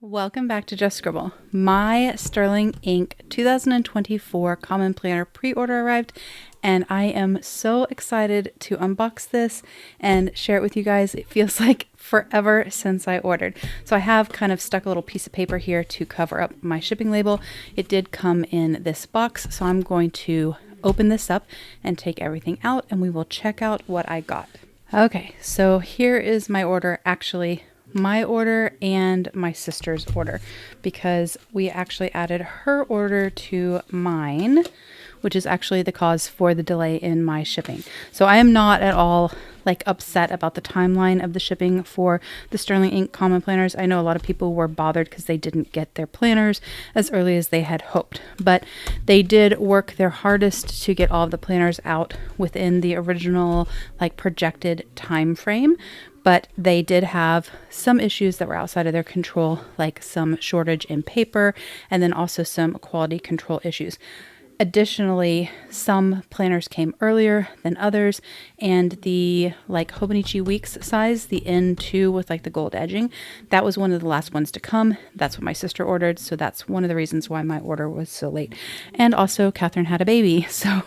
Welcome back to Just Scribble. My Sterling Ink 2024 Common Planner pre-order arrived, and I am so excited to unbox this and share it with you guys. It feels like forever since I ordered. So I have kind of stuck a little piece of paper here to cover up my shipping label. It did come in this box, so I'm going to open this up and take everything out, and we will check out what I got. Okay, so here is my order. Actually, my order and my sister's order, because we actually added her order to mine, which is actually the cause for the delay in my shipping. So I am not at all upset about the timeline of the shipping for the Sterling Ink Common Planners. I know a lot of people were bothered because they didn't get their planners as early as they had hoped, but they did work their hardest to get all of the planners out within the original projected time frame. But they did have some issues that were outside of their control, like some shortage in paper and then also some quality control issues. Additionally, some planners came earlier than others, and the Hobonichi Weeks size, the N2 with the gold edging, that was one of the last ones to come. That's what my sister ordered, so that's one of the reasons why my order was so late. And also, Catherine had a baby, so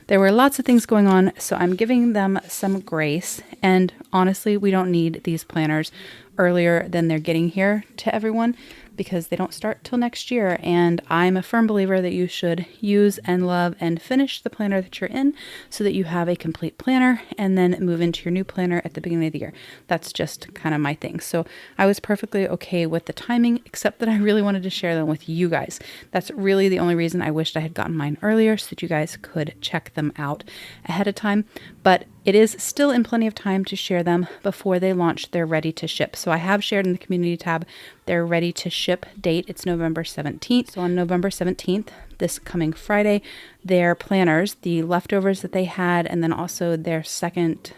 there were lots of things going on, so I'm giving them some grace. And honestly, we don't need these planners earlier than they're getting here to everyone, because they don't start till next year, and I'm a firm believer that you should use and love and finish the planner that you're in so that you have a complete planner and then move into your new planner at the beginning of the year. That's just kind of my thing. So I was perfectly okay with the timing, except that I really wanted to share them with you guys. That's really the only reason I wished I had gotten mine earlier, so that you guys could check them out ahead of time. But it is still in plenty of time to share them before they launch their ready to ship. So I have shared in the community tab their ready to ship date. It's November 17th. So on November 17th, this coming Friday, their planners, the leftovers that they had, and then also their second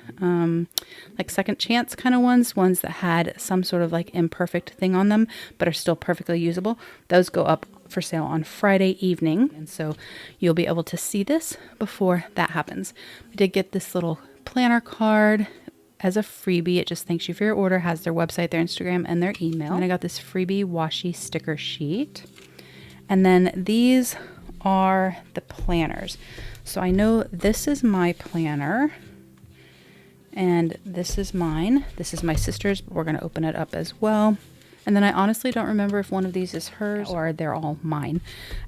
chance kind of ones that had some sort of imperfect thing on them, but are still perfectly usable. Those go up for sale on Friday evening. And so you'll be able to see this before that happens. We did get this little planner card as a freebie. It just thanks you for your order, has their website, their Instagram, and their email. And I got this freebie washi sticker sheet. And then these are the planners. So I know this is my planner and this is mine. This is my sister's, but we're going to open it up as well. And then I honestly don't remember if one of these is hers or they're all mine.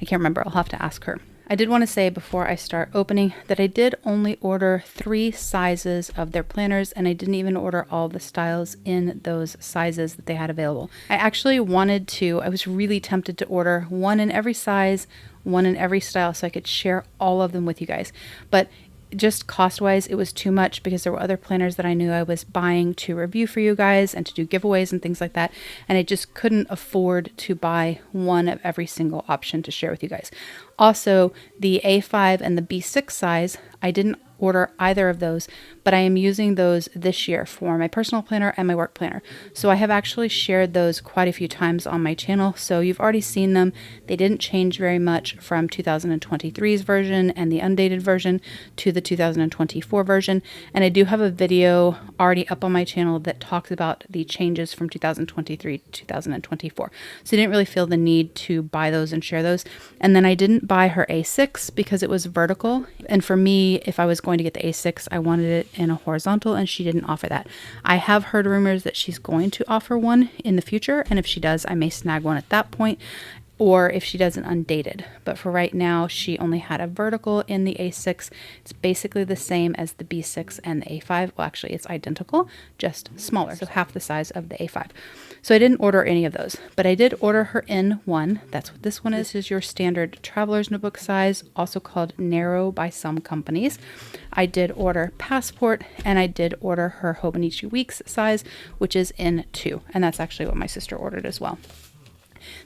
I can't remember. I'll have to ask her. I did want to say before I start opening that I did only order 3 sizes of their planners, and I didn't even order all the styles in those sizes that they had available. I actually I was really tempted to order one in every size, one in every style, so I could share all of them with you guys. But just cost-wise, it was too much because there were other planners that I knew I was buying to review for you guys and to do giveaways and things like that, and I just couldn't afford to buy one of every single option to share with you guys. Also, the A5 and the B6 size, I didn't order either of those, but I am using those this year for my personal planner and my work planner. So I have actually shared those quite a few times on my channel, so you've already seen them. They didn't change very much from 2023's version and the undated version to the 2024 version, and I do have a video already up on my channel that talks about the changes from 2023 to 2024. So I didn't really feel the need to buy those and share those. And then I didn't buy her A6 because it was vertical, and for me, if I was going to get the A6, I wanted it in a horizontal, and she didn't offer that. I have heard rumors that she's going to offer one in the future, and if she does, I may snag one at that point, or if she does an undated. But for right now, she only had a vertical in the A6. It's basically the same as the B6 and the A5. Well, actually, it's identical, just smaller, so half the size of the A5. So I didn't order any of those, but I did order her N1. That's what this one is. This is your standard traveler's notebook size, also called narrow by some companies. I did order Passport, and I did order her Hobonichi Weeks size, which is N2, and that's actually what my sister ordered as well.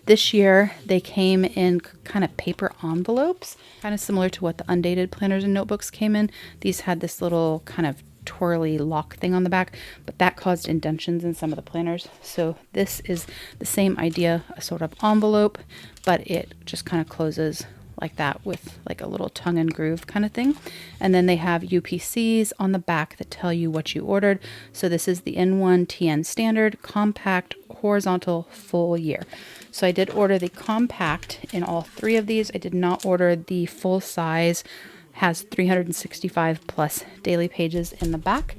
This year, they came in kind of paper envelopes, kind of similar to what the undated planners and notebooks came in. These had this little kind of twirly lock thing on the back, but that caused indentions in some of the planners. So this is the same idea, a sort of envelope, but it just kind of closes like that with a little tongue and groove kind of thing. And then they have UPCs on the back that tell you what you ordered. So this is the N1 TN Standard Compact horizontal full year. So I did order the compact in all 3 of these. I did not order the full size, has 365 plus daily pages in the back.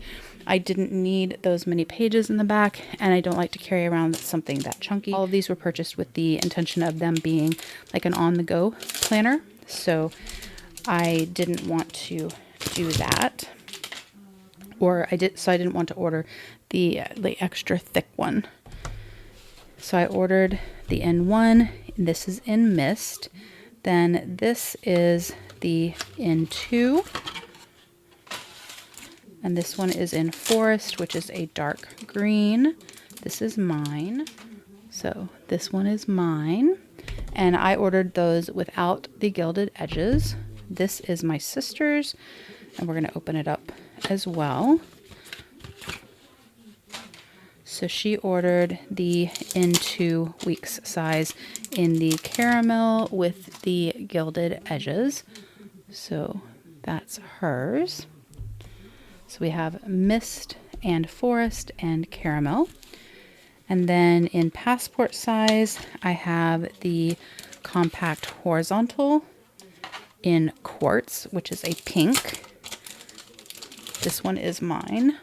I didn't need those many pages in the back, and I don't like to carry around something that chunky. All of these were purchased with the intention of them being like an on-the-go planner, so I didn't want to do that. I didn't want to order the extra thick one. So I ordered the N1. This is in Mist. Then this is the N2. And this one is in Forest, which is a dark green. This is mine. So this one is mine. And I ordered those without the gilded edges. This is my sister's, and we're going to open it up as well. So she ordered the N2 weeks size in the caramel with the gilded edges. So that's hers. So we have Mist and Forest and Caramel. And then in passport size, I have the compact horizontal in Quartz, which is a pink. This one is mine,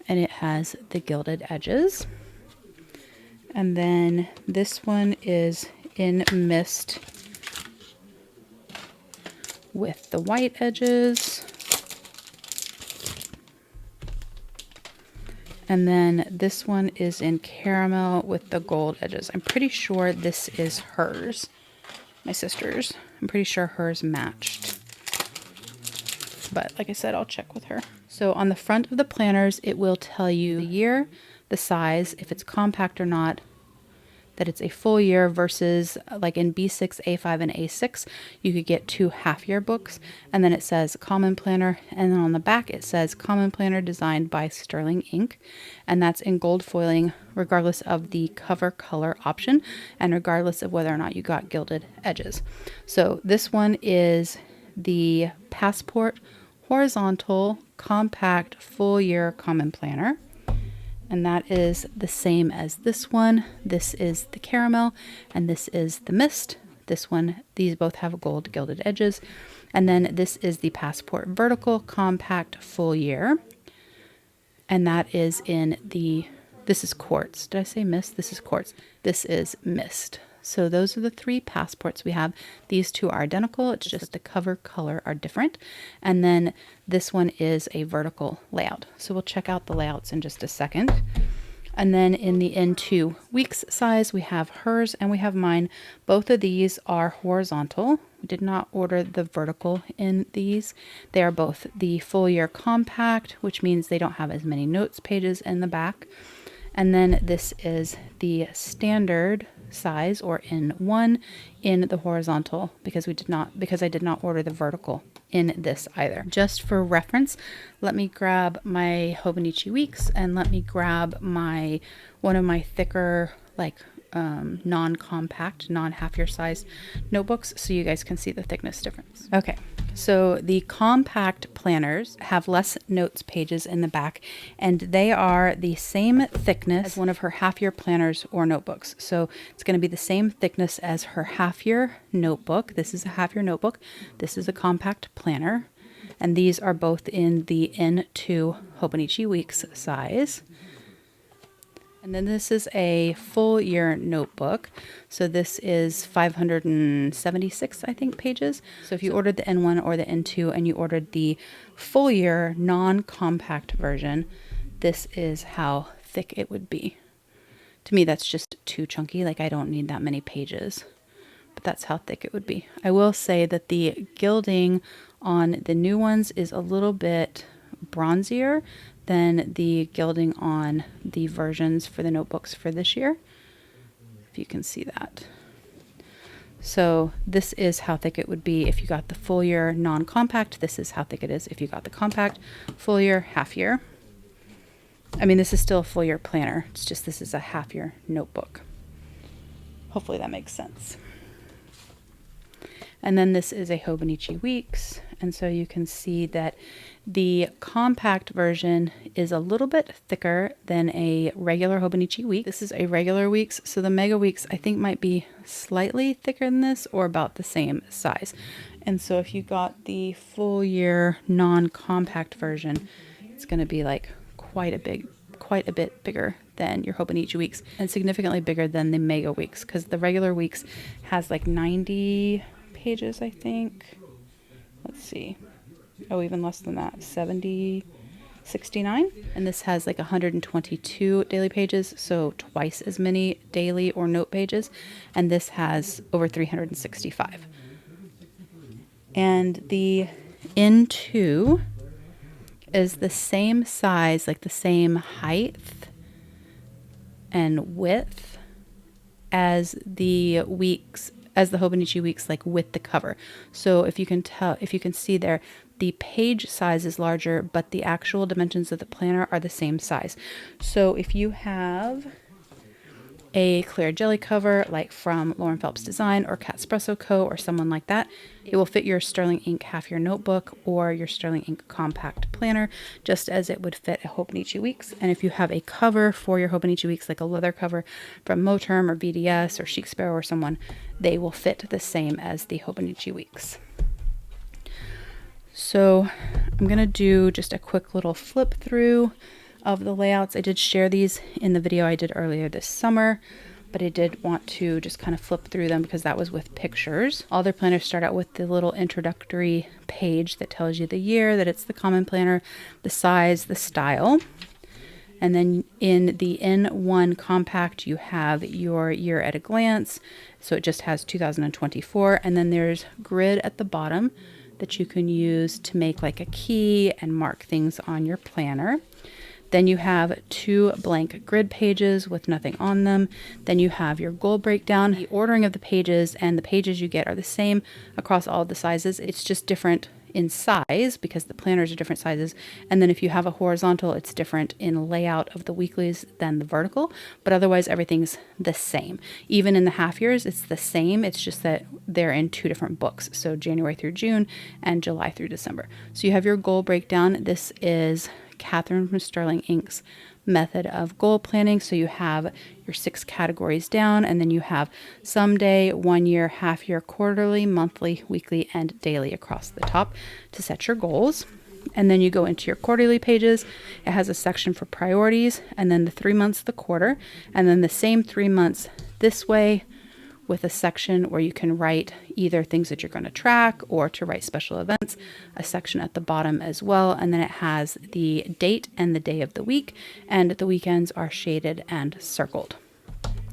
and it has the gilded edges. And then this one is in Mist with the white edges. And then this one is in Caramel with the gold edges. I'm pretty sure this is hers, my sister's. I'm pretty sure hers matched. But like I said, I'll check with her. So on the front of the planners, it will tell you the year, the size, if it's compact or not, that it's a full year versus like in B6, A5, and A6, you could get 2 half-year books. And then it says Common Planner. And then on the back, it says Common Planner designed by Sterling Ink. And that's in gold foiling, regardless of the cover color option and regardless of whether or not you got gilded edges. So this one is the Passport Horizontal Compact Full Year Common Planner. And that is the same as this one. This is the Caramel, and this is the Mist. This one, these both have gold gilded edges. And then this is the Passport Vertical Compact Full Year. And that is in the, this is Quartz. Did I say Mist? This is Quartz. This is Mist. So those are the 3 passports we have. These 2 are identical. It's just the cover color are different. And then this one is a vertical layout. So we'll check out the layouts in just a second. And then in the N2 weeks size, we have hers and we have mine. Both of these are horizontal. We did not order the vertical in these. They are both the full year compact, which means they don't have as many notes pages in the back. And then this is the standard size, or N1 in the horizontal, because I did not order the vertical in this either. Just for reference, let me grab my Hobonichi Weeks and let me grab one of my thicker, like non-compact, non-half-year size notebooks so you guys can see the thickness difference. Okay, so the compact planners have less notes pages in the back, and they are the same thickness as one of her half-year planners or notebooks. So it's going to be the same thickness as her half-year notebook. This is a half-year notebook. This is a compact planner, and these are both in the N2 Hobonichi Weeks size. And then this is a full year notebook. So this is 576, I think, pages. So if you ordered the N1 or the N2 and you ordered the full year non-compact version, this is how thick it would be. To me, that's just too chunky. Like, I don't need that many pages, but that's how thick it would be. I will say that the gilding on the new ones is a little bit bronzier than the gilding on the versions for the notebooks for this year, if you can see that. So this is how thick it would be if you got the full year non-compact. This is how thick it is if you got the compact, full year, half year. I mean, this is still a full year planner. It's just this is a half year notebook. Hopefully that makes sense. And then this is a Hobonichi Weeks. And so you can see that the compact version is a little bit thicker than a regular Hobonichi Week. This is a regular Weeks. So the Mega Weeks I think might be slightly thicker than this or about the same size. And so if you got the full year non-compact version, it's going to be like quite a bit bigger than your Hobonichi Weeks and significantly bigger than the Mega Weeks, because the regular Weeks has like 90 pages, I think. Let's see. Oh, even less than that. 69. And this has like 122 daily pages, so twice as many daily or note pages. And this has over 365. And the N2 is the same size, like the same height and width as the weeks, as the Hobonichi Weeks, like with the cover. So if you can see there, the page size is larger, but the actual dimensions of the planner are the same size. So if you have a clear jelly cover, like from Lauren Phelps Design or Cat Espresso Co. or someone like that, it will fit your Sterling Ink half year notebook or your Sterling Ink compact planner, just as it would fit a Hobonichi Weeks. And if you have a cover for your Hobonichi Weeks, like a leather cover from Moterm or BDS or Chic Sparrow or someone, they will fit the same as the Hobonichi Weeks. So I'm going to do just a quick little flip through of the layouts. I did share these in the video I did earlier this summer, but I did want to just kind of flip through them because that was with pictures. All their planners start out with the little introductory page that tells you the year, that it's the common planner, the size, the style. And then in the N1 compact, you have your year at a glance. So it just has 2024. And then there's grid at the bottom that you can use to make like a key and mark things on your planner. Then you have 2 blank grid pages with nothing on them. Then you have your goal breakdown. The ordering of the pages and the pages you get are the same across all of the sizes. It's just different in size because the planners are different sizes. And then if you have a horizontal, it's different in layout of the weeklies than the vertical, but otherwise everything's the same. Even in the half years, it's the same. It's just that they're in 2 different books. So January through June and July through December. So you have your goal breakdown. This is Catherine from Sterling Ink's method of goal planning. So you have your 6 categories down, and then you have someday, 1 year, half year, quarterly, monthly, weekly, and daily across the top to set your goals. And then you go into your quarterly pages. It has a section for priorities, and then the 3 months, the quarter, and then the same 3 months this way, with a section where you can write either things that you're going to track or to write special events, a section at the bottom as well. And then it has the date and the day of the week, and the weekends are shaded and circled.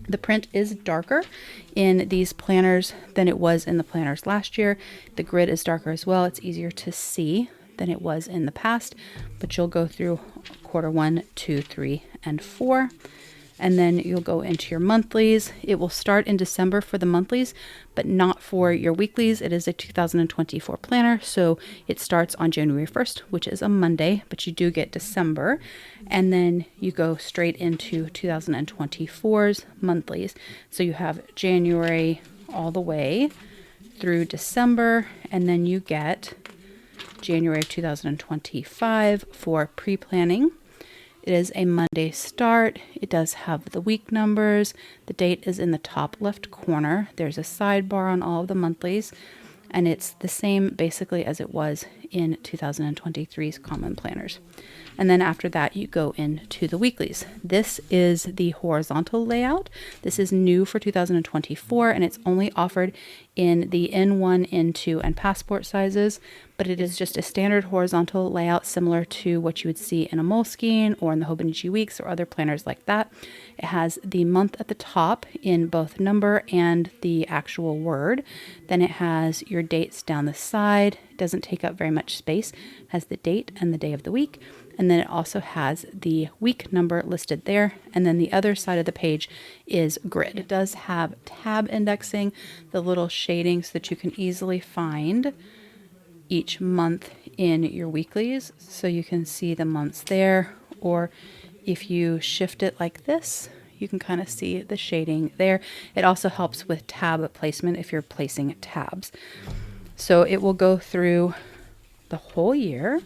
The print is darker in these planners than it was in the planners last year. The grid is darker as well. It's easier to see than it was in the past, but you'll go through quarter 1, 2, 3, and 4. And then you'll go into your monthlies. It will start in December for the monthlies, but not for your weeklies. It is a 2024 planner, so it starts on January 1st, which is a Monday, but you do get December. And then you go straight into 2024's monthlies. So you have January all the way through December, and then you get January of 2025 for pre-planning. It is a Monday start. It does have the week numbers. The date is in the top left corner. There's a sidebar on all of the monthlies, and it's the same basically as it was in 2023's common planners. And then after that, you go into the weeklies. This is the horizontal layout. This is new for 2024, and it's only offered in the N1, N2, and passport sizes, but it is just a standard horizontal layout similar to what you would see in a Moleskine or in the Hobonichi Weeks or other planners like that. It has the month at the top in both number and the actual word. Then it has your dates down the side. It doesn't take up very much space. It has the date and the day of the week. And then it also has the week number listed there. And then the other side of the page is grid. It does have tab indexing, the little shading so that you can easily find each month in your weeklies. So you can see the months there, or if you shift it like this, you can kind of see the shading there. It also helps with tab placement if you're placing tabs. So it will go through the whole year,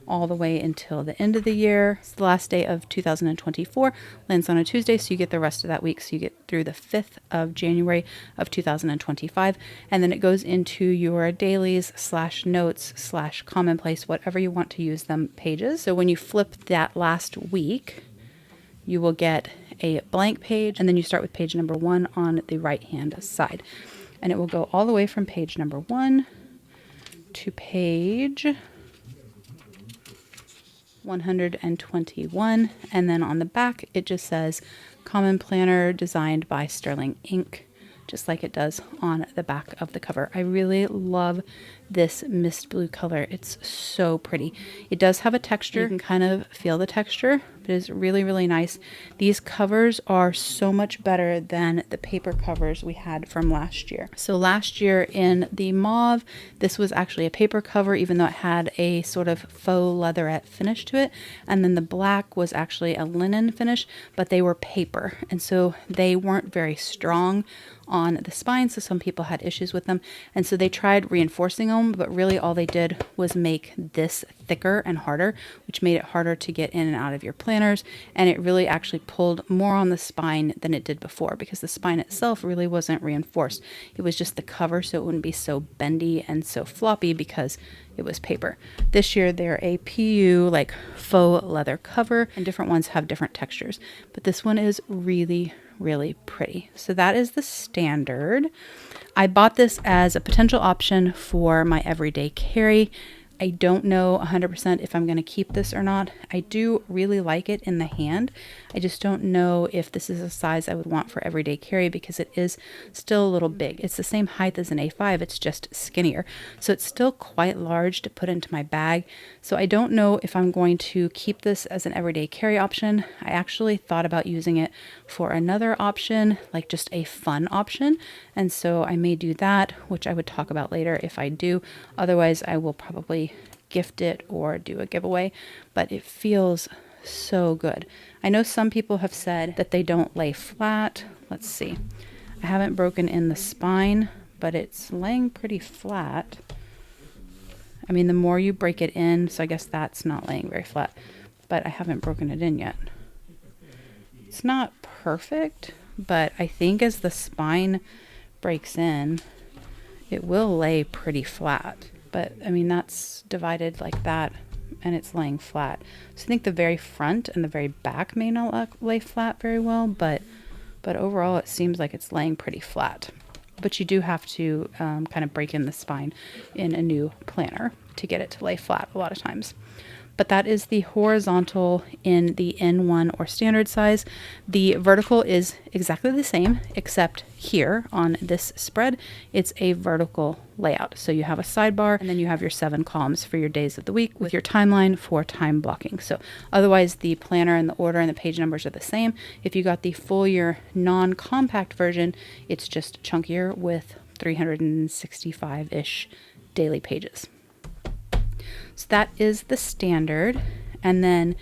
all the way until the end of the year. It's the last day of 2024, lands on a Tuesday, so you get the rest of that week. So you get through the 5th of January of 2025, and then it goes into your dailies / notes / commonplace, whatever you want to use them, pages. So when you flip that last week, you will get a blank page, and then you start with page number 1 on the right hand side, and it will go all the way from page number 1 to page 121, and then on the back it just says Common Planner designed by Sterling Ink, just like it does on the back of the cover. I really love this mist blue color. It's so pretty. It does have a texture. You can kind of feel the texture, but it's really, really nice. These covers are so much better than the paper covers we had from last year. So last year in the mauve, this was actually a paper cover, even though it had a sort of faux leatherette finish to it. And then the black was actually a linen finish, but they were paper. And so they weren't very strong on the spine, so some people had issues with them, and so they tried reinforcing them, but really all they did was make this thicker and harder, which made it harder to get in and out of your planners, and it really actually pulled more on the spine than it did before, because the spine itself really wasn't reinforced. It was just the cover, so it wouldn't be so bendy and so floppy because it was paper. This year they're a PU like faux leather cover, and different ones have different textures, but this one is really, really pretty. So that is the standard. I bought this as a potential option for my everyday carry. I don't know 100% if I'm going to keep this or not. I do really like it in the hand. I just don't know if this is a size I would want for everyday carry because it is still a little big. It's the same height as an A5, it's just skinnier. So it's still quite large to put into my bag. So I don't know if I'm going to keep this as an everyday carry option. I actually thought about using it for another option, like just a fun option. And so I may do that, which I would talk about later if I do. Otherwise, I will probably gift it or do a giveaway, but it feels so good. I know some people have said that they don't lay flat. Let's see. I haven't broken in the spine, but it's laying pretty flat. I mean, the more you break it in, so I guess that's not laying very flat, but I haven't broken it in yet. It's not perfect, but I think as the spine breaks in, it will lay pretty flat. But I mean, that's divided like that and it's laying flat. So I think the very front and the very back may not lay flat very well, but overall it seems like it's laying pretty flat. But you do have to kind of break in the spine in a new planner to get it to lay flat a lot of times. But that is the horizontal in the N1 or standard size. The vertical is exactly the same, except here on this spread, it's a vertical layout. So you have a sidebar and then you have your 7 columns for your days of the week with your timeline for time blocking. So otherwise the planner and the order and the page numbers are the same. If you got the full year non-compact version, it's just chunkier with 365-ish daily pages. So that is the standard, and then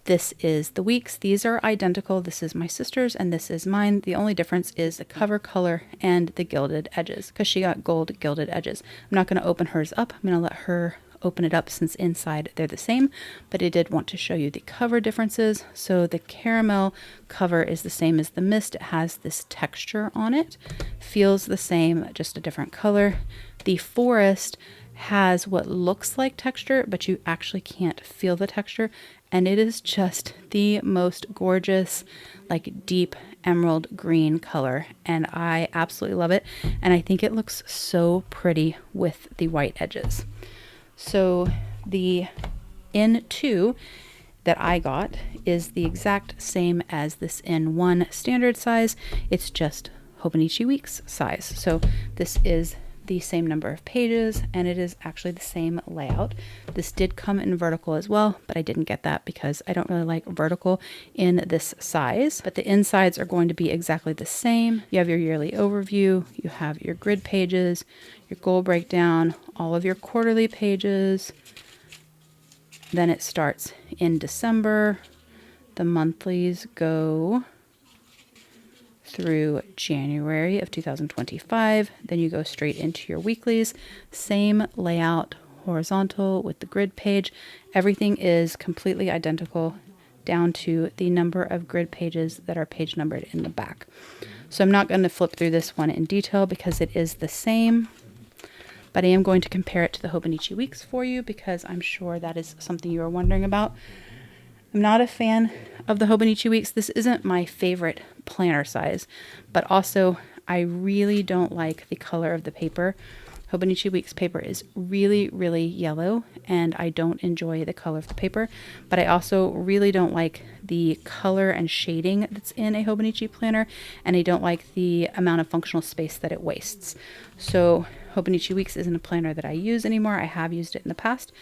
this is the weeks. These are identical. This is my sister's and this is mine. The only difference is the cover color and the gilded edges, because she got gold gilded edges. I'm not going to open hers up. I'm going to let her open it up since inside they're the same, but I did want to show you the cover differences. So the caramel cover is the same as the mist. It has this texture on it, feels the same, just a different color. The forest has what looks like texture, but you actually can't feel the texture, and it is just the most gorgeous, like deep emerald green color, and I absolutely love it, and I think it looks so pretty with the white edges. So the N2 that I got is the exact same as this N1 standard size. It's just Hobonichi Weeks size. So this is the same number of pages, and it is actually the same layout. This did come in vertical as well, but I didn't get that because I don't really like vertical in this size. But the insides are going to be exactly the same. You have your yearly overview, you have your grid pages, your goal breakdown, all of your quarterly pages. Then it starts in December. The monthlies go through January of 2025. Then you go straight into your weeklies. Same layout, horizontal with the grid page. Everything is completely identical down to the number of grid pages that are page numbered in the back. So I'm not going to flip through this one in detail because it is the same, but I am going to compare it to the Hobonichi Weeks for you because I'm sure that is something you are wondering about. I'm not a fan of the Hobonichi Weeks. This isn't my favorite planner size, but also I really don't like the color of the paper. Hobonichi Weeks paper is really, really yellow, and I don't enjoy the color of the paper, but I also really don't like the color and shading that's in a Hobonichi planner, and I don't like the amount of functional space that it wastes. So Hobonichi Weeks isn't a planner that I use anymore. I have used it in the past,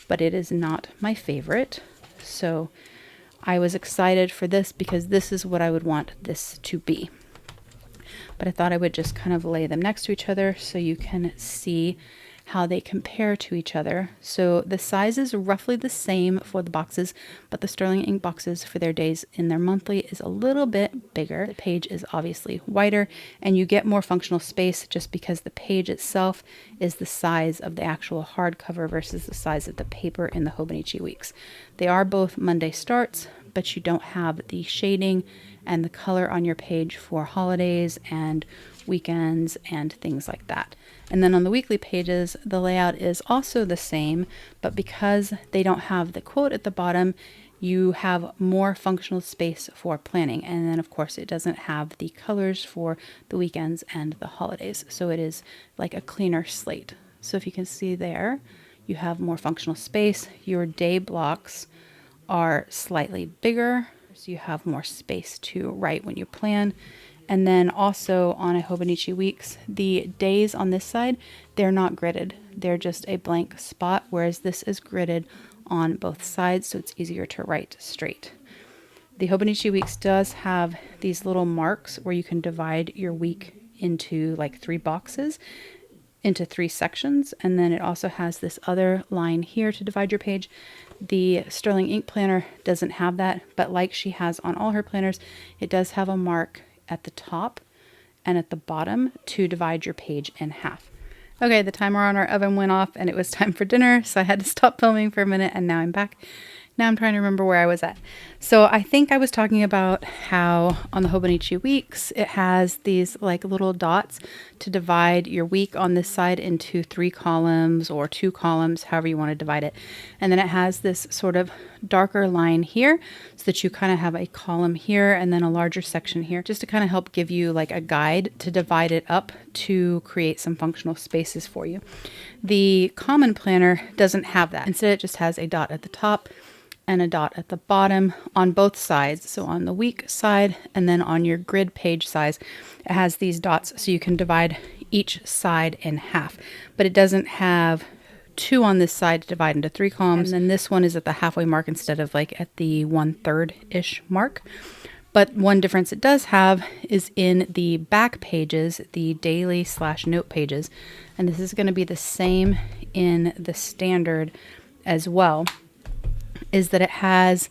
but it is not my favorite. So I was excited for this because this is what I would want this to be. But I thought I would just kind of lay them next to each other so you can see how they compare to each other. So the size is roughly the same for the boxes, but the Sterling Ink boxes for their days in their monthly is a little bit bigger. The page is obviously wider, and you get more functional space just because the page itself is the size of the actual hardcover versus the size of the paper in the Hobonichi Weeks. They are both Monday starts, but you don't have the shading and the color on your page for holidays and weekends and things like that. And then on the weekly pages, the layout is also the same, but because they don't have the quote at the bottom, you have more functional space for planning. And then of course it doesn't have the colors for the weekends and the holidays. So it is like a cleaner slate. So if you can see there, you have more functional space. Your day blocks are slightly bigger, so you have more space to write when you plan. And then also on a Hobonichi Weeks, the days on this side, they're not gridded. They're just a blank spot, whereas this is gridded on both sides, so it's easier to write straight. The Hobonichi Weeks does have these little marks where you can divide your week into like 3 boxes, into 3 sections, and then it also has this other line here to divide your page. The Sterling Ink planner doesn't have that, but like she has on all her planners, it does have a mark at the top and at the bottom to divide your page in half. Okay, the timer on our oven went off and it was time for dinner, so I had to stop filming for a minute, and now I'm back. Now I'm trying to remember where I was at. So I think I was talking about how on the Hobonichi Weeks, it has these like little dots to divide your week on this side into 3 columns or 2 columns, however you want to divide it. And then it has this sort of darker line here so that you kind of have a column here and then a larger section here, just to kind of help give you like a guide to divide it up to create some functional spaces for you. The common planner doesn't have that. Instead, it just has a dot at the top and a dot at the bottom on both sides. So on the week side and then on your grid page size, it has these dots so you can divide each side in half. But it doesn't have 2 on this side to divide into 3 columns. And then this one is at the halfway mark instead of like at the 1/3-ish mark. But one difference it does have is in the back pages, the daily/note pages. And this is going to be the same in the standard as well, is that it has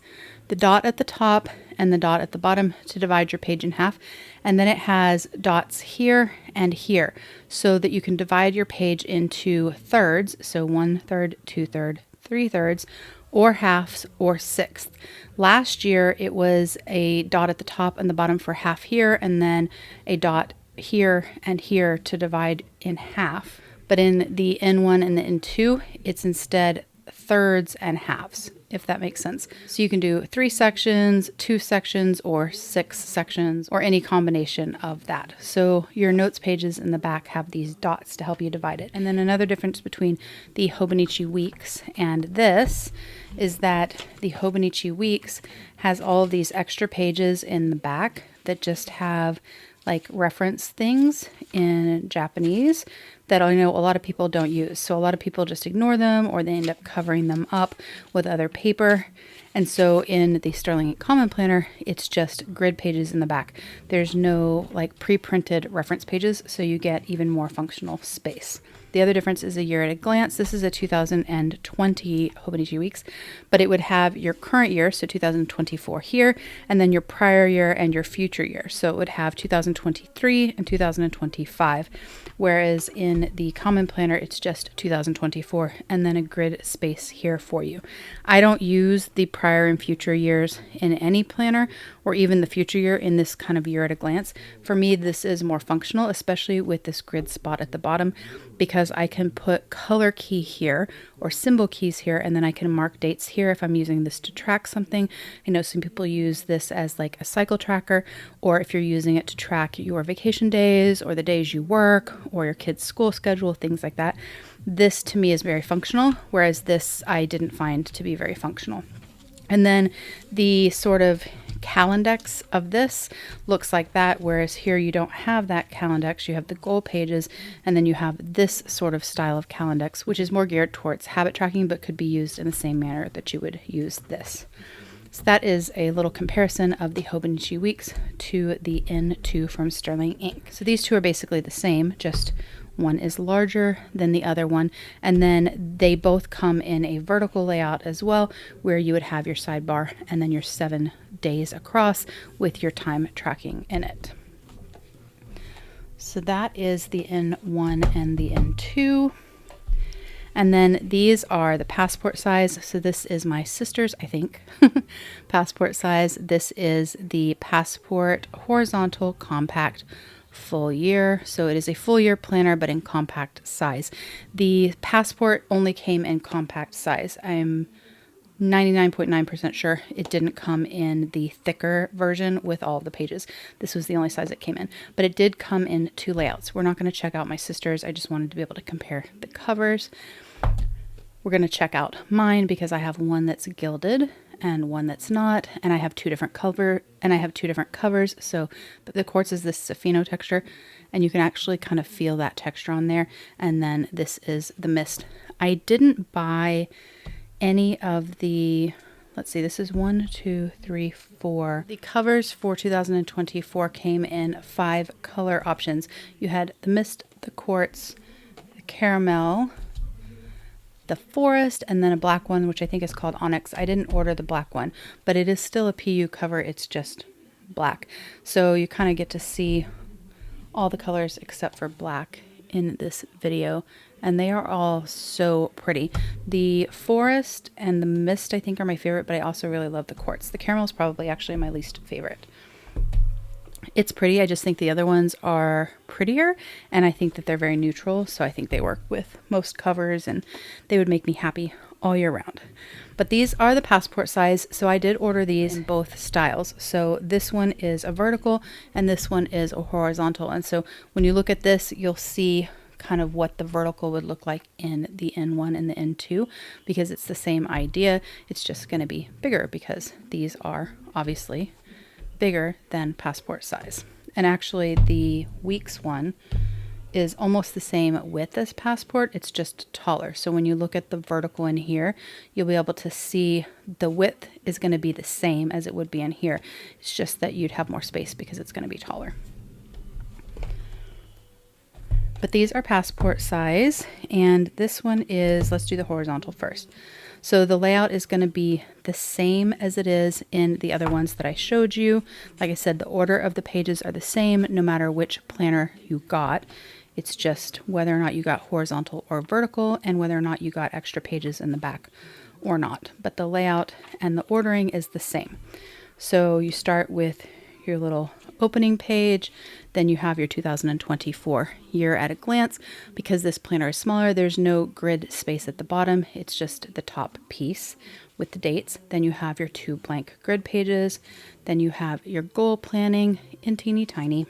the dot at the top and the dot at the bottom to divide your page in half. And then it has dots here and here so that you can divide your page into thirds. So 1/3, 2/3, 3/3, or halves or sixths. Last year, it was a dot at the top and the bottom for half here, and then a dot here and here to divide in half. But in the N1 and the N2, it's instead thirds and halves, if that makes sense. So you can do 3 sections, 2 sections, or 6 sections, or any combination of that. So your notes pages in the back have these dots to help you divide it. And then another difference between the Hobonichi Weeks and this is that the Hobonichi Weeks has all of these extra pages in the back that just have like reference things in Japanese that I know a lot of people don't use. So a lot of people just ignore them, or they end up covering them up with other paper. And so in the Sterling Ink Common Planner, it's just grid pages in the back. There's no like pre-printed reference pages, so you get even more functional space. The other difference is a year at a glance. This is a 2020 Hobonichi Weeks, but it would have your current year, so 2024 here, and then your prior year and your future year. So it would have 2023 and 2025, whereas in the Common Planner, it's just 2024 and then a grid space here for you. I don't use the prior and future years in any planner, or even the future year in this kind of year at a glance. For me, this is more functional, especially with this grid spot at the bottom, because I can put color key here or symbol keys here, and then I can mark dates here if I'm using this to track something. I know some people use this as like a cycle tracker, or if you're using it to track your vacation days or the days you work or your kids' school schedule, things like that. This to me is very functional, whereas this I didn't find to be very functional. And then the sort of calendex of this looks like that, whereas here you don't have that calendex. You have the goal pages, and then you have this sort of style of calendex, which is more geared towards habit tracking, but could be used in the same manner that you would use this. So that is a little comparison of the Hobonichi Weeks to the N2 from Sterling Ink. So these two are basically the same, just one is larger than the other one, and then they both come in a vertical layout as well, where you would have your sidebar and then your 7 days across with your time tracking in it. So that is the N1 and the N2. And then these are the passport size. So this is my sister's, I think, passport size. This is the passport horizontal compact full year. So it is a full year planner, but in compact size. The passport only came in compact size. I'm 99.9% sure it didn't come in the thicker version with all the pages. This was the only size it came in, but it did come in 2 layouts. We're not going to check out my sister's. I just wanted to be able to compare the covers. We're going to check out mine because I have one that's gilded and one that's not, and I have 2 different covers. So the quartz is this Safino texture, and you can actually kind of feel that texture on there. And then this is the mist. I didn't buy any of the, let's see, this is 1, 2, 3, 4. The covers for 2024 came in 5 color options. You had the mist, the quartz, the caramel, the forest, and then a black one, which I think is called onyx. I didn't order the black one, but it is still a PU cover. It's just black. So you kind of get to see all the colors except for black in this video, and they are all so pretty. The forest and the mist I think are my favorite, but I also really love the quartz. The caramel is probably actually my least favorite. It's pretty. I just think the other ones are prettier, and I think that they're very neutral, so I think they work with most covers and they would make me happy all year round. But these are the passport size, so I did order these in both styles. So this one is a vertical and this one is a horizontal, and so when you look at this, you'll see kind of what the vertical would look like in the N1 and the N2, because it's the same idea. It's just going to be bigger because these are obviously bigger than passport size. And actually the Weeks one is almost the same width as passport, it's just taller. So when you look at the vertical in here, you'll be able to see the width is going to be the same as it would be in here. It's just that you'd have more space because it's going to be taller. But these are passport size, and this one is, let's do the horizontal first. So the layout is going to be the same as it is in the other ones that I showed you. Like I said, the order of the pages are the same no matter which planner you got. It's just whether or not you got horizontal or vertical, and whether or not you got extra pages in the back or not. But the layout and the ordering is the same. So you start with your little opening page, then you have your 2024 year at a glance. Because this planner is smaller, there's no grid space at the bottom, it's just the top piece with the dates. Then you have your 2 blank grid pages, then you have your goal planning in teeny tiny.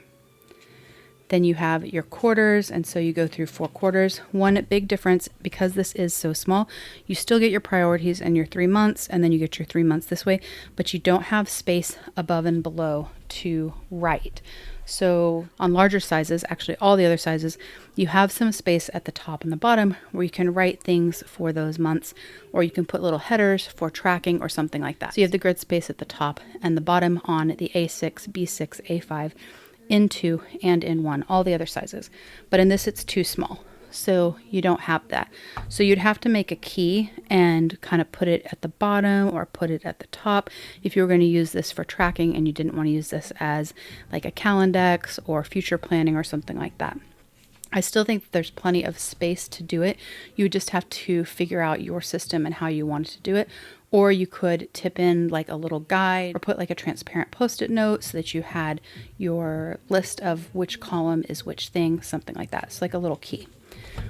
Then you have your quarters, and so you go through 4 quarters. One big difference, because this is so small, you still get your priorities and your 3 months, and then you get your 3 months this way, but you don't have space above and below to write. So on larger sizes, actually all the other sizes, you have some space at the top and the bottom where you can write things for those months, or you can put little headers for tracking or something like that. So you have the grid space at the top and the bottom on the A6, B6, A5, N2, and N1, all the other sizes. But in this, it's too small. so you don't have that. So you'd have to make a key and kind of put it at the bottom or put it at the top if you were going to use this for tracking and you didn't want to use this as like a calendex or future planning or something like that. I still think that there's plenty of space to do it. You would just have to figure out your system and how you wanted to do it. Or you could tip in like a little guide or put like a transparent post-it note so that you had your list of which column is which thing, something like that. It's like a little key.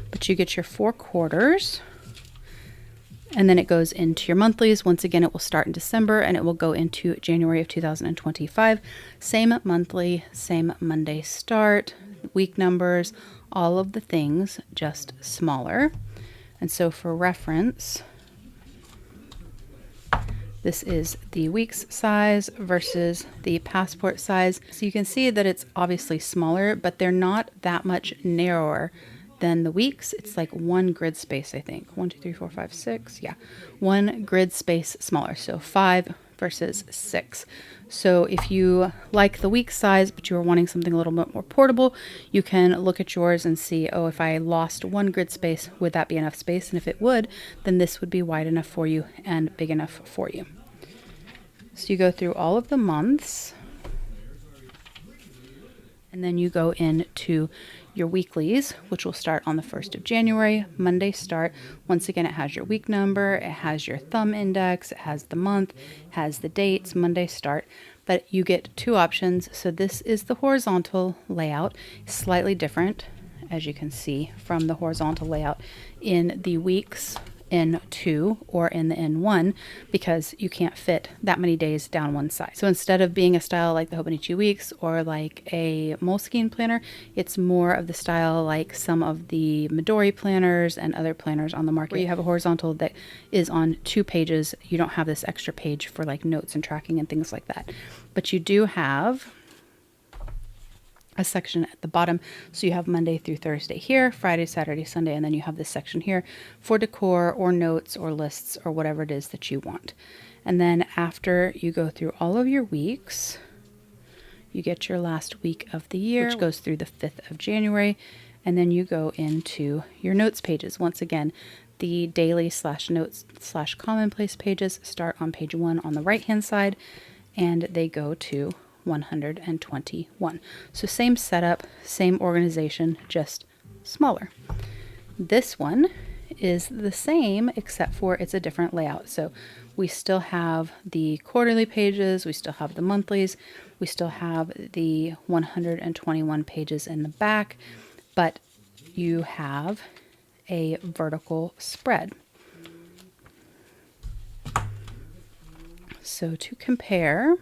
But you get your 4 quarters, and then it goes into your monthlies. Once again, it will start in December and it will go into January of 2025. Same monthly, same Monday start, week numbers, all of the things, just smaller. And so for reference, this is the weeks size versus the passport size. So you can see that it's obviously smaller, but they're not that much narrower than the weeks. It's like 1 grid space, I think. 1, 2, 3, 4, 5, 6. Yeah, 1 grid space smaller. So 5 versus 6. So if you like the week size, but you are wanting something a little bit more portable, you can look at yours and see, oh, if I lost 1 grid space, would that be enough space? And if it would, then this would be wide enough for you and big enough for you. So you go through all of the months, and then you go into your weeklies, which will start on the 1st of January, Monday start. Once again, it has your week number, it has your thumb index, it has the month, it has the dates, Monday start. But you get 2 options. So this is the horizontal layout, slightly different, as you can see from the horizontal layout in the weeks N2 or in the N1, because you can't fit that many days down one side. So instead of being a style like the Hobonichi Weeks or like a Moleskine planner, it's more of the style like some of the Midori planners and other planners on the market, where you have a horizontal that is on 2 pages. You don't have this extra page for like notes and tracking and things like that. But you do have a section at the bottom. So you have Monday through Thursday here, Friday, Saturday, Sunday, and then you have this section here for decor or notes or lists or whatever it is that you want. And then after you go through all of your weeks, you get your last week of the year, which goes through the 5th of January. And then you go into your notes pages. Once again, the daily / notes / commonplace pages start on page 1 on the right hand side, and they go to 121. So same setup, same organization, just smaller. This one is the same, except for it's a different layout. So we still have the quarterly pages, we still have the monthlies, we still have the 121 pages in the back, but you have a vertical spread. So to compare,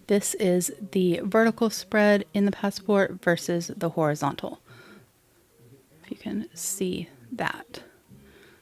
this is the vertical spread in the passport versus the horizontal. If you can see that.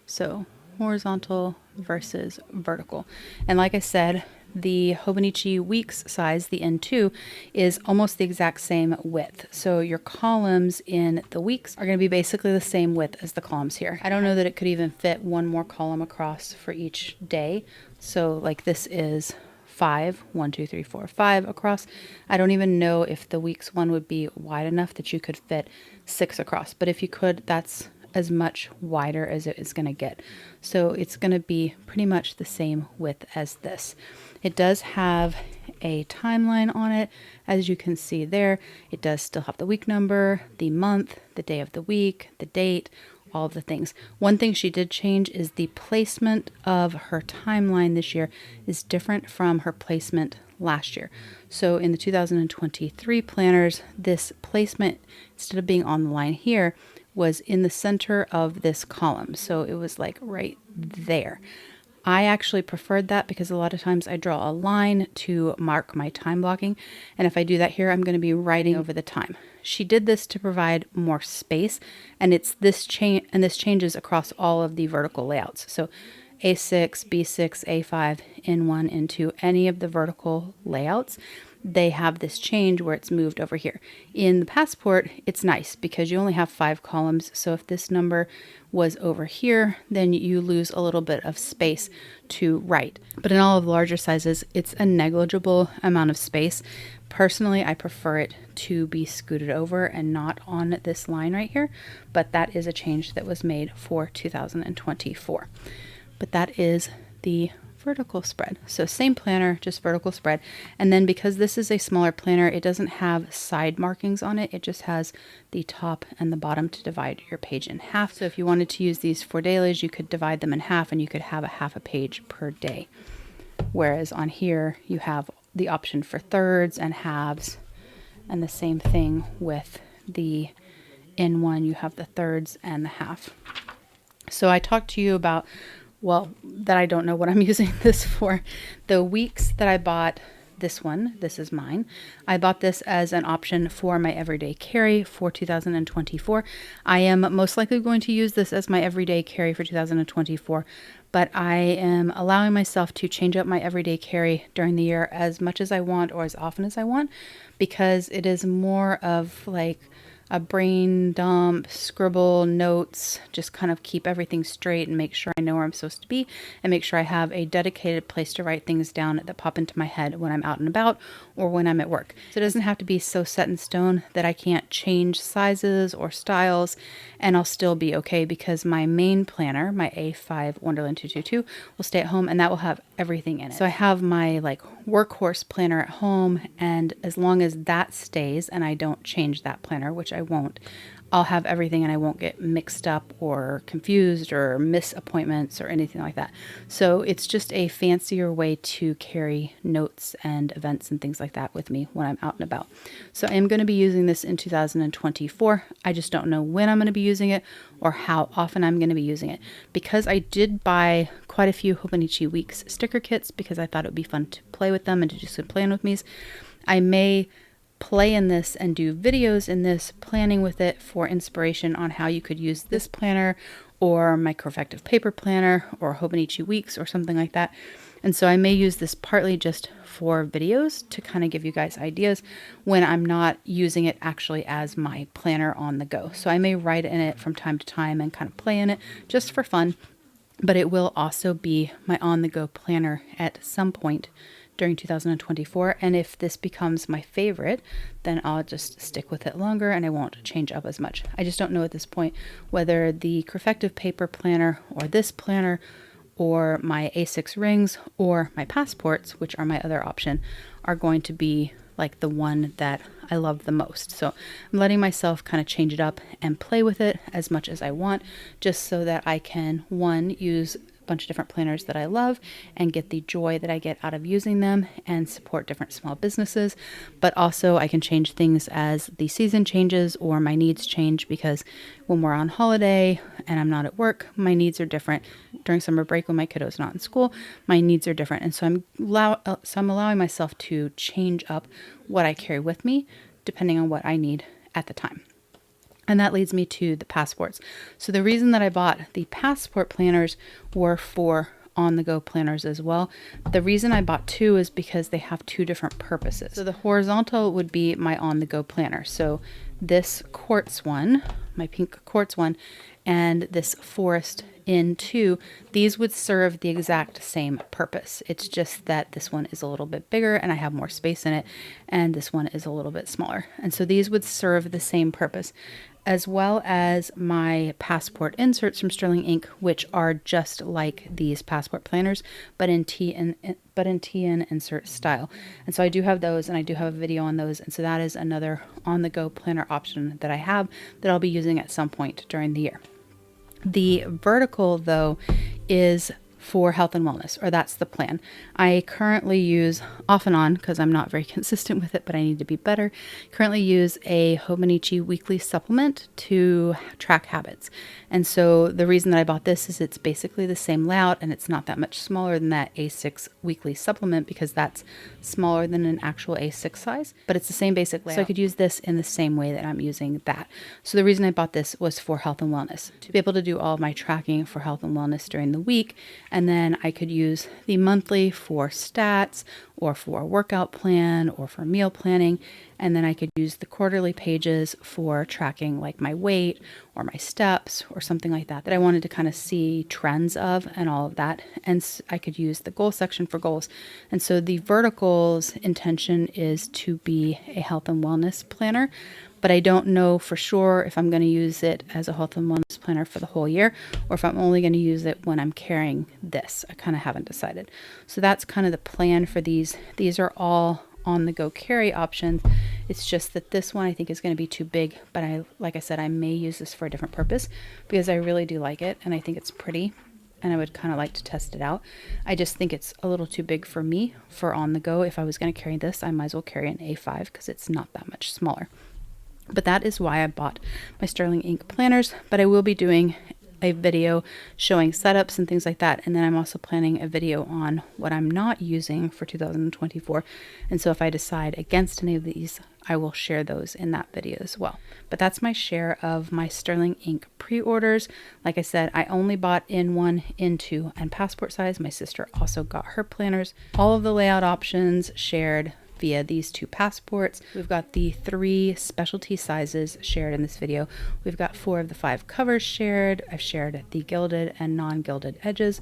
So horizontal versus vertical. And like I said, the Hobonichi Weeks size, the N2, is almost the exact same width. So your columns in the weeks are going to be basically the same width as the columns here. I don't know that it could even fit 1 more column across for each day. So like this is 5, 1, 2, 3, 4, 5 across. I don't even know if the weeks one would be wide enough that you could fit 6 across, but if you could, that's as much wider as it is going to get. So it's going to be pretty much the same width as this. It does have a timeline on it, as you can see there. It does still have the week number, the month, the day of the week, the date, all of the things. One thing she did change is the placement of her timeline this year is different from her placement last year. So in the 2023 planners, this placement, instead of being on the line here, was in the center of this column. So it was like right there. I actually preferred that because a lot of times I draw a line to mark my time blocking. And if I do that here, I'm going to be writing over the time. She did this to provide more space, and it's this changes across all of the vertical layouts. So A6, B6, A5, N1, N2, any of the vertical layouts. they have this change where it's moved over here. In the Passport, it's nice because you only have 5 columns. So if this number was over here, then you lose a little bit of space to write. But in all of the larger sizes, it's a negligible amount of space. Personally, I prefer it to be scooted over and not on this line right here, but that is a change that was made for 2024. But that is the vertical spread. So same planner, just vertical spread. And then because this is a smaller planner, it doesn't have side markings on it. It just has the top and the bottom to divide your page in half. So if you wanted to use these for dailies, you could divide them in half and you could have a half a page per day. Whereas on here, you have the option for thirds and halves, and the same thing with the N1, you have the thirds and the half. So I talked to you about, well, that I don't know what I'm using this for. The weeks that I bought this one, this is mine. I bought this as an option for my everyday carry for 2024. I am most likely going to use this as my everyday carry for 2024, but I am allowing myself to change up my everyday carry during the year as much as I want or as often as I want, because it is more of like a brain dump, scribble notes, just kind of keep everything straight and make sure I know where I'm supposed to be and make sure I have a dedicated place to write things down that pop into my head when I'm out and about or when I'm at work. So it doesn't have to be so set in stone that I can't change sizes or styles and I'll still be okay, because my main planner, my A5 Wonderland 222, will stay at home and that will have everything in it. So I have my like workhorse planner at home, and as long as that stays and I don't change that planner, which I won't, I'll have everything and I won't get mixed up or confused or miss appointments or anything like that. So it's just a fancier way to carry notes and events and things like that with me when I'm out and about. So I am going to be using this in 2024. I just don't know when I'm going to be using it or how often I'm going to be using it, because I did buy quite a few Hobonichi Weeks sticker kits because I thought it would be fun to play with them and to do some playing with me's. I may play in this and do videos in this, planning with it for inspiration on how you could use this planner or microeffective paper planner or Hobonichi Weeks or something like that. And so I may use this partly just for videos to kind of give you guys ideas when I'm not using it actually as my planner on the go. So I may write in it from time to time and kind of play in it just for fun, but it will also be my on-the-go planner at some point during 2024. And if this becomes my favorite, then I'll just stick with it longer and I won't change up as much. I just don't know at this point whether the Crefective paper planner or this planner or my A6 rings or my passports, which are my other option, are going to be like the one that I love the most. So I'm letting myself kind of change it up and play with it as much as I want, just so that I can, one, use bunch of different planners that I love and get the joy that I get out of using them and support different small businesses. But also I can change things as the season changes or my needs change, because when we're on holiday and I'm not at work, my needs are different. During summer break when my kiddo's not in school, my needs are different. And so I'm allowing myself to change up what I carry with me depending on what I need at the time. And that leads me to the passports. So the reason that I bought the passport planners were for on-the-go planners as well. The reason I bought two is because they have two different purposes. So the horizontal would be my on-the-go planner. So this quartz one, my pink quartz one, and this forest N2, these would serve the exact same purpose. It's just that this one is a little bit bigger and I have more space in it, and this one is a little bit smaller. And so these would serve the same purpose, as well as my passport inserts from Sterling Ink, which are just like these passport planners, but in TN insert style. And so I do have those, and I do have a video on those. And so that is another on-the-go planner option that I have that I'll be using at some point during the year. The vertical, though, is for health and wellness, or that's the plan. I currently use, off and on, because I'm not very consistent with it, but I need to be better, currently use a Hobonichi weekly supplement to track habits. And so the reason that I bought this is it's basically the same layout, and it's not that much smaller than that A6 weekly supplement, because that's smaller than an actual A6 size, but it's the same basic layout. So I could use this in the same way that I'm using that. So the reason I bought this was for health and wellness, to be able to do all of my tracking for health and wellness during the week, And then I could use the monthly for stats or for a workout plan or for meal planning. And then I could use the quarterly pages for tracking like my weight or my steps or something like that I wanted to kind of see trends of and all of that. And I could use the goal section for goals. And so the verticals intention is to be a health and wellness planner, but I don't know for sure if I'm going to use it as a health and wellness planner for the whole year or if I'm only going to use it when I'm carrying this. I kind of haven't decided. So that's kind of the plan for these. These are all on the go carry options. It's just that this one I think is going to be too big, but like I said, I may use this for a different purpose because I really do like it and I think it's pretty and I would kind of like to test it out. I just think it's a little too big for me for on the go. If I was going to carry this, I might as well carry an A5 because it's not that much smaller. But that is why I bought my Sterling Ink planners, but I will be doing a video showing setups and things like that. And then I'm also planning a video on what I'm not using for 2024. And so if I decide against any of these, I will share those in that video as well. But that's my share of my Sterling Ink pre-orders. Like I said, I only bought in 1, in 2, and passport size. My sister also got her planners. All of the layout options shared via these 2 passports. We've got the 3 specialty sizes shared in this video. We've got 4 of the 5 covers shared. I've shared the gilded and non-gilded edges.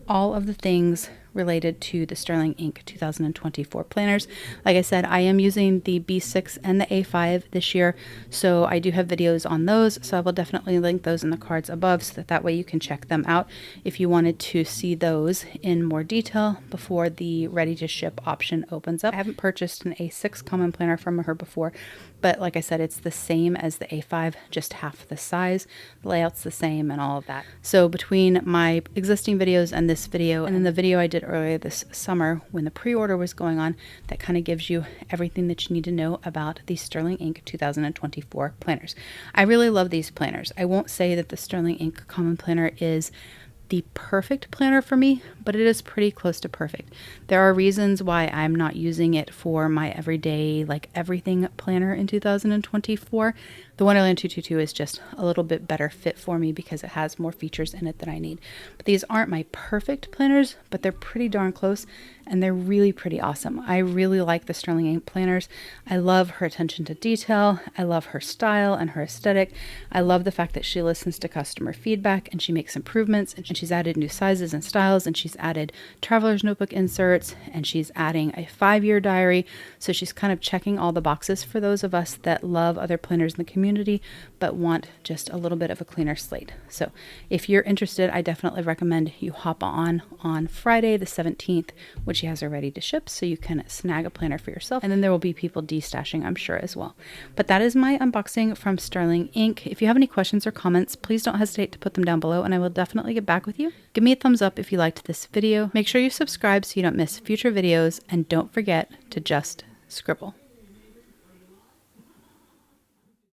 All of the things related to the Sterling Ink 2024 planners. Like I said, I am using the B6 and the A5 this year, so I do have videos on those, so I will definitely link those in the cards above so that way you can check them out if you wanted to see those in more detail before the ready to ship option opens up. I haven't purchased an A6 common planner from her before, but like I said, it's the same as the A5, just half the size. The layout's the same and all of that. So between my existing videos and this video, and then the video I did earlier this summer when the pre-order was going on, that kind of gives you everything that you need to know about the Sterling Ink 2024 planners. I really love these planners. I won't say that the Sterling Ink Common Planner is the perfect planner for me, but it is pretty close to perfect. There are reasons why I'm not using it for my everyday, like everything planner in 2024. The Wonderland 222 is just a little bit better fit for me because it has more features in it than I need. But these aren't my perfect planners, but they're pretty darn close and they're really pretty awesome. I really like the Sterling Ink planners. I love her attention to detail. I love her style and her aesthetic. I love the fact that she listens to customer feedback and she makes improvements, and she's added new sizes and styles, and she's added traveler's notebook inserts, and she's adding a 5-year diary. So she's kind of checking all the boxes for those of us that love other planners in the community but want just a little bit of a cleaner slate. So if you're interested, I definitely recommend you hop on Friday the 17th when she has her ready to ship so you can snag a planner for yourself, and then there will be people destashing, I'm sure, as well. But that is my unboxing from Sterling Ink. If you have any questions or comments, please don't hesitate to put them down below and I will definitely get back with you. Give me a thumbs up if you liked this video. Make sure you subscribe so you don't miss future videos, and don't forget to just scribble.